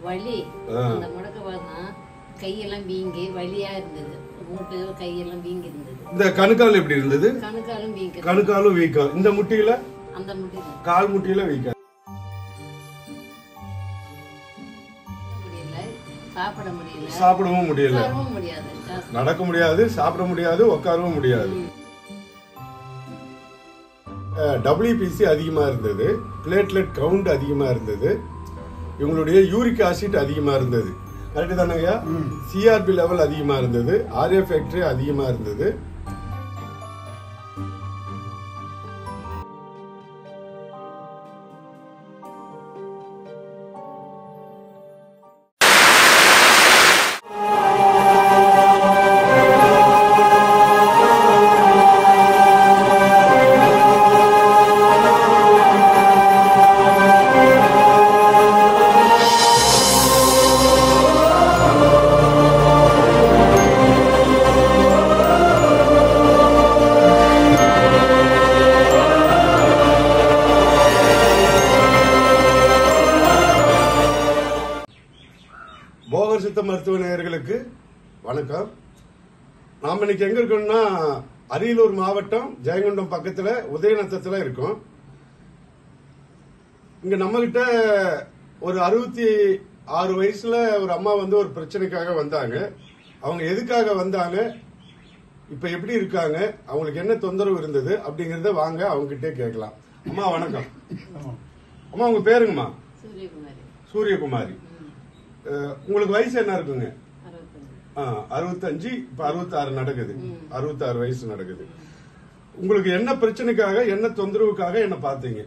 வலி அந்த முடக்குவாதம் கையெல்லாம் வீங்கி வலியா இருந்தது. மூட்டு கையெல்லாம் வீங்கி இருந்தது. இந்த கணுக்கால் எப்படி இருந்தது? கணுக்காலும் வீங்கி. கணுக்காலும் வீக்கம். இந்த முட்டியில? அந்த முட்டியில. கால் முட்டியில வீக்கம். சாப்பிட முடியல. சாப்பிடவும் முடியல. நடக்க முடியாது, சாப்பிட முடியாது, உட்காரவும் முடியாது. WBC அதிகமா இருந்தது, பிளேட்லெட் கவுண்ட் அதிகமா இருந்தது, இவங்களுடைய யூரிக் ஆசிட் அதிகமா இருந்தது. கரெக்ட் தானேங்க? CRP லெவல் அதிகமா இருந்தது, RA ஃபேக்டரி அதிகமா இருந்தது. போகர் சித்த மருத்துவ நேயர்களுக்கு வணக்கம். நாம இன்னைக்கு எங்க இருக்கோம்னா அரியலூர் மாவட்டம் ஜெயங்கொண்டம் பக்கத்துல உதயநத்தத்துல இருக்கோம். இங்க நம்ம கிட்ட ஒரு 66 வயசுல ஒரு அம்மா வந்து ஒரு பிரச்சனைக்காக வந்தாங்க. அவங்க எதுக்காக வந்தாங்க, இப்ப எப்படி இருக்காங்க, அவங்களுக்கு என்ன தொந்தரவு இருந்தது அப்படிங்கறத வாங்க அவங்க கிட்டே கேட்கலாம். அம்மா வணக்கம். அம்மா உங்க பேருங்கம்மா? சூரியகுமாரி. உங்களுக்கு வயசு என்ன இருக்குங்க? 65. இப்ப 66 நடக்குது. 66 வயசு நடக்குது. உங்களுக்கு என்ன பிரச்சனைக்காக, என்ன தொந்தரவுக்காக என்ன பாத்தீங்க?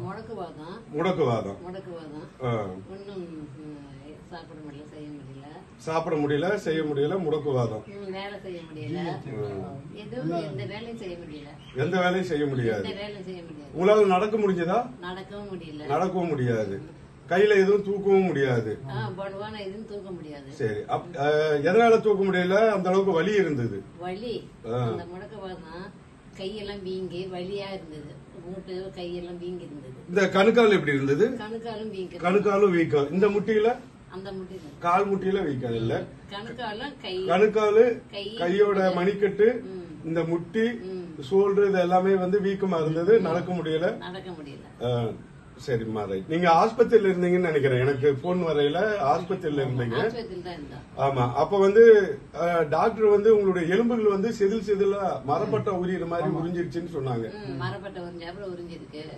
முடக்குவாதம். சாப்பிட முடியல, செய்ய முடியல, முடக்குவாதம். எந்த வேலையும் செய்ய முடியாது. உங்களால நடக்க முடிஞ்சதா? நடக்கவும் முடியாது. கையில எதுவும் தூக்கவும் முடியாது. சரி, எதனால தூக்க முடியல? அந்த அளவுக்கு வலி இருந்தது. வலி அந்த முடக்குவாதம் கையெல்லாம் வீங்கி வலியா இருந்தது. மூட்டு கையெல்லாம் வீங்கி இருந்தது. இந்த கணுக்கால் எப்படி இருந்தது? கணுக்காலும் வீங்கி. கணுக்காலும் வீக்கம். இந்த முட்டியில? அந்த முட்டியில. கால் முட்டியில வீக்கம் இல்ல. கணுக்காலு கையோட மணிக்கட்டு, இந்த முட்டி, ஷோல்டர், இது எல்லாமே வந்து வீக்கமா இருந்தது. நடக்க முடியல. சரிம்மா, ரைட். நீங்க ஆஸ்பத்திரியில இருந்தீங்கன்னு நினைக்கிறேன். எனக்கு போன் வரையில ஆஸ்பத்திரியில இருந்தீங்க. ஆமா. அப்ப வந்து டாக்டர் வந்து உங்களுடைய எலும்புகள் வந்து செதிலா மரப்பட்ட உரியிற மாதிரி உறிஞ்சிருச்சுன்னு சொன்னாங்க.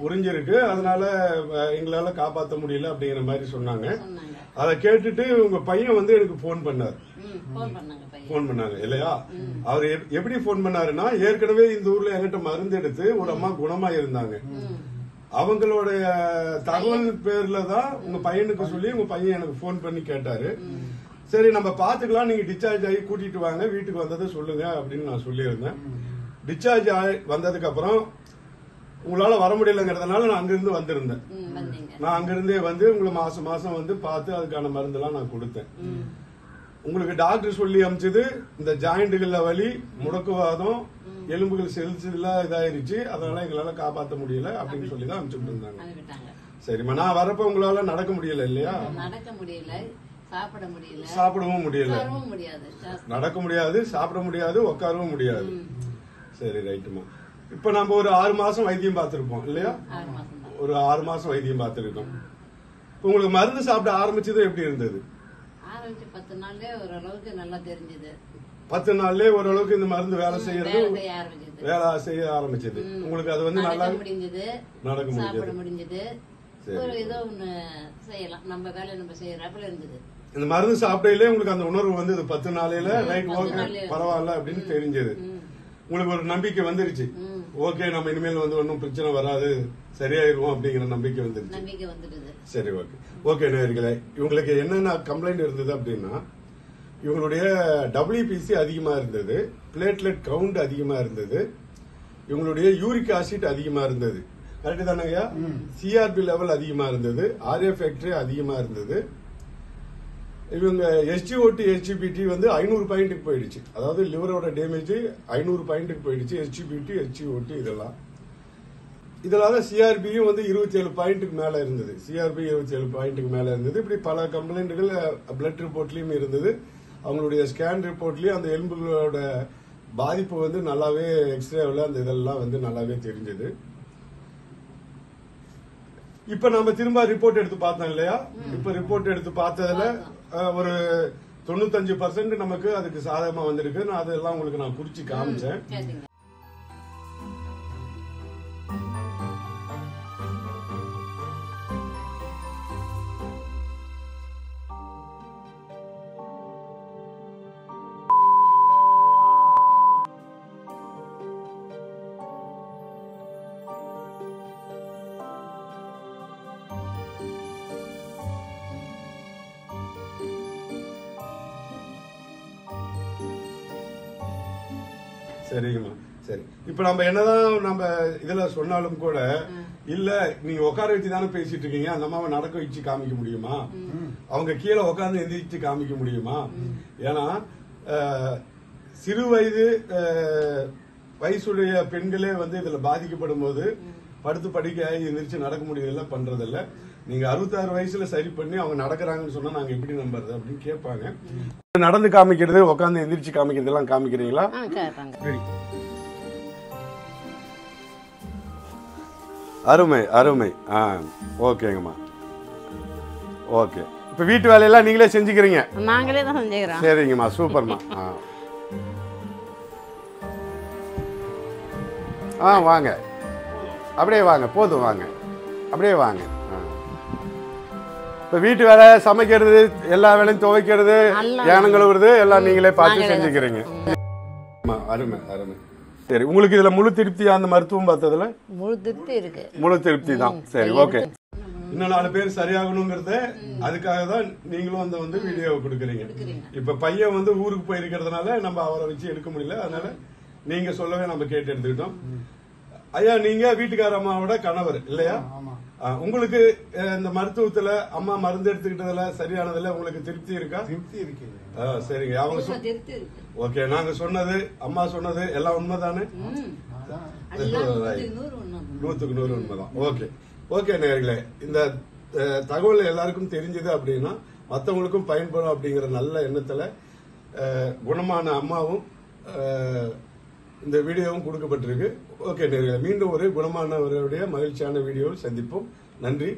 உறிஞ்சிருக்கு, அதனால எங்களால காப்பாற்ற முடியல அப்படிங்கிற மாதிரி சொன்னாங்க. அதை கேட்டுட்டு உங்க பையன் வந்து எனக்கு போன் பண்ணாரு. போன் பண்ணாங்க இல்லையா? அவர் எப்படி போன் பண்ணாருன்னா, ஏற்கனவே இந்த ஊர்ல என்கிட்ட மருந்து எடுத்து ஒரு அம்மா குணமா இருந்தாங்க. அவங்களுடைய தகவல் பேர்ல தான் உங்க பையனுக்கு சொல்லி உங்க பையன் எனக்கு போன் பண்ணி கேட்டாரு. சரி, நம்ம பாத்துக்கலாம், நீங்க டிஸ்சார்ஜ் ஆகி கூட்டிட்டு வாங்க, வீட்டுக்கு வந்ததை சொல்லுங்க அப்படின்னு நான் சொல்லியிருந்தேன். டிஸ்சார்ஜ் ஆகி வந்ததுக்கு அப்புறம் உங்களால வர முடியலங்கிறதுனால நான் அங்கிருந்து வந்திருந்தேன். நான் அங்கிருந்தே வந்து உங்களை மாசம் மாசம் வந்து பார்த்து அதுக்கான மருந்தெல்லாம் நான் கொடுத்தேன். உங்களுக்கு டாக்டர் சொல்லி அமிச்சது இந்த ஜாயிண்டுகள்ல வலி, முடக்குவாதம், எலும்புகள் செல்ஸெல்லாம் இதாயிருச்சு, அதனால எங்களால காப்பாற்ற முடியல அப்படின்னு சொல்லி தான் அனுப்பிச்சுட்டு இருந்தாங்க. சரிம்மா, நான் வரப்ப உங்களால நடக்க முடியல இல்லையா? சாப்பிடவும் முடியல. நடக்க முடியாது, சாப்பிட முடியாது, உட்காரவும் முடியாது. சரி, ரைட்டுமா. இப்ப நம்ம ஒரு 6 மாசம் வைத்தியம் பார்த்திருப்போம் இல்லையா? ஒரு 6 மாசம் வைத்தியம் பார்த்திருக்கோம். உங்களுக்கு மருந்து சாப்பிட ஆரம்பிச்சது எப்படி இருந்தது? 10 நாள்லயே ஓரளவுக்கு நல்லா தெரிஞ்சது. 10 நாள்லயே ஓரளவுக்கு இந்த மருந்து வேலை செய்ய ஆரம்பிச்சது. உங்களுக்கு அது வந்து நல்லா நடக்க முடிஞ்சது. ஏதோ ஒண்ணு செய்யலாம், நம்ம வேலை நம்ம செய்யறாப்புல இருந்தது. இந்த மருந்து சாப்பிடையிலே உங்களுக்கு அந்த உணர்வு வந்து 10 நாளையில ரைட், ஓகே, பரவாயில்ல அப்படின்னு தெரிஞ்சது. உங்களுக்கு ஒரு நம்பிக்கை வந்துருச்சு. ஓகே, நம்ம இனிமேல் வந்து ஒன்னும் பிரச்சனை வராது, சரியாயிருவோம் அப்படிங்கிற நம்பிக்கை வந்துருச்சு. சரி, ஓகே. ஓகே நேயர்களே, இவங்களுக்கு என்னென்ன கம்ப்ளைண்ட் இருந்தது அப்படின்னா, இவங்களுடைய WBC அதிகமா இருந்தது, பிளேட்லெட் கவுண்ட் அதிகமா இருந்தது, இவங்களுடைய யூரிக் ஆசிட் அதிகமா இருந்தது. கரெக்ட் தானேங்கய்யா? CRP லெவல் அதிகமா இருந்தது, RA ஃபேக்டரி அதிகமா இருந்தது. இவங்க SGOT HGPT வந்து 500 பாயிண்ட்டுக்கு போயிடுச்சு. அதாவது லிவரோட டேமேஜ் 500 பாயிண்ட்டுக்கு போயிடுச்சு. SGPT HGOT இதெல்லாம் இதனால சிஆர்பியும் வந்து 27 பாயிண்ட்டுக்கு மேல இருந்தது. சிஆர்பி 27 பாயிண்ட்டுக்கு மேல இருந்தது. இப்படி பல கம்ப்ளைண்ட்டுகள் பிளட் ரிப்போர்ட்லயும் இருந்தது. அவங்களுடைய ஸ்கேன் ரிப்போர்ட்லயும் அந்த எலும்புகளோட பாதிப்பு வந்து நல்லாவே எக்ஸ்ரேவில் அந்த இதெல்லாம் வந்து நல்லாவே தெரிஞ்சது. இப்ப நம்ம திரும்ப ரிப்போர்ட் எடுத்து பார்த்தோம் இல்லையா? இப்ப ரிப்போர்ட் எடுத்து பார்த்ததுல ஒரு 95% நமக்கு அதுக்கு சாதகமா வந்திருக்கு. நான் அதெல்லாம் உங்களுக்கு நான் குறிச்சு காமிச்சேன். சரிங்கம்மா, சரி. இப்ப நம்ம என்னதான் நம்ம இதுல சொன்னாலும் கூட இல்ல, நீங்க உட்கார வச்சு தானே பேசிட்டு இருக்கீங்க, அந்த அம்மாவை நடக்க வச்சு காமிக்க முடியுமா? அவங்க கீழே உட்கார்ந்து எந்திரிச்சு காமிக்க முடியுமா? ஏன்னா சிறு வயசுடைய பெண்களே வந்து இதுல பாதிக்கப்படும் போது படுத்து படிக்க எந்திரிச்சு நடக்க முடியல, பண்றதில்ல. நீங்க 66 வயசுல சரி பண்ணி அவங்க நடக்கிறாங்கன்னு சொன்னா நாங்க எப்படி நம்புறது அப்படின்னு கேட்பாங்க. நடந்து காமிக்கிறது, உட்காந்து எந்திரிச்சு காமிக்கிறது எல்லாம் காமிக்கிறீங்களா? அருமை அருமை. ஓகேங்கம்மா, ஓகே. இப்ப வீட்டு வேலையெல்லாம் நீங்களே செஞ்சுக்கிறீங்க? நாங்களே தான் செஞ்சுக்கிறோம். சரிங்கம்மா, சூப்பர்மா. வாங்க, அப்படியே வாங்க, போதும், வாங்க, அப்படியே வாங்க. இப்ப வீட்டு வேலை, சமைக்கிறது, எல்லா வேலையும் துவைக்கிறது, ஏனம் கழுவுறது எல்லாம் நீங்களே பார்த்து செஞ்சுக்கிறீங்க. அருமை அருமை. சரி, உங்களுக்கு இதுல முழு திருப்தியா அந்த மருத்துவம் பார்த்ததுல? முழு திருப்தி இருக்கு. முழு திருப்தி தான். சரி, ஓகே. இன்னும் 4 பேர் சரியாகணுங்கிறத அதுக்காக தான் நீங்களும் அந்த வந்து வீடியோ கொடுக்குறீங்க. இப்ப பையன் வந்து ஊருக்கு போயிருக்கிறதுனால நம்ம அவரை வச்சு எடுக்க முடியல, அதனால நீங்க சொல்லவே நம்ம கேட்டு எடுத்துக்கிட்டோம். ஐயா, நீங்க வீட்டுக்கார அம்மாவோட கணவர் இல்லையா? உங்களுக்கு இந்த மருத்துவத்துல அம்மா மருந்து எடுத்துக்கிட்டதுல சரியானதுல உங்களுக்கு திருப்தி இருக்கா? திருப்தி இருக்கு. சரிங்க. அவங்க ஓகே, நாங்க சொன்னது, அம்மா சொன்னது எல்லாம் உண்மைதானே? 100க்கு 100 உண்மைதான். ஓகே ஓகே நேயர்களே, இந்த தகவல் எல்லாருக்கும் தெரிஞ்சது அப்படின்னா மற்றவங்களுக்கும் பயன்படும் அப்படிங்கிற நல்ல எண்ணத்துல குணமான அம்மாவும் இந்த வீடியோவும் கொடுக்கப்பட்டிருக்கு. ஓகே நேயர்களே, மீண்டும் ஒரு குணமானவருடைய மகிழ்ச்சியான வீடியோவில் சந்திப்போம். நன்றி.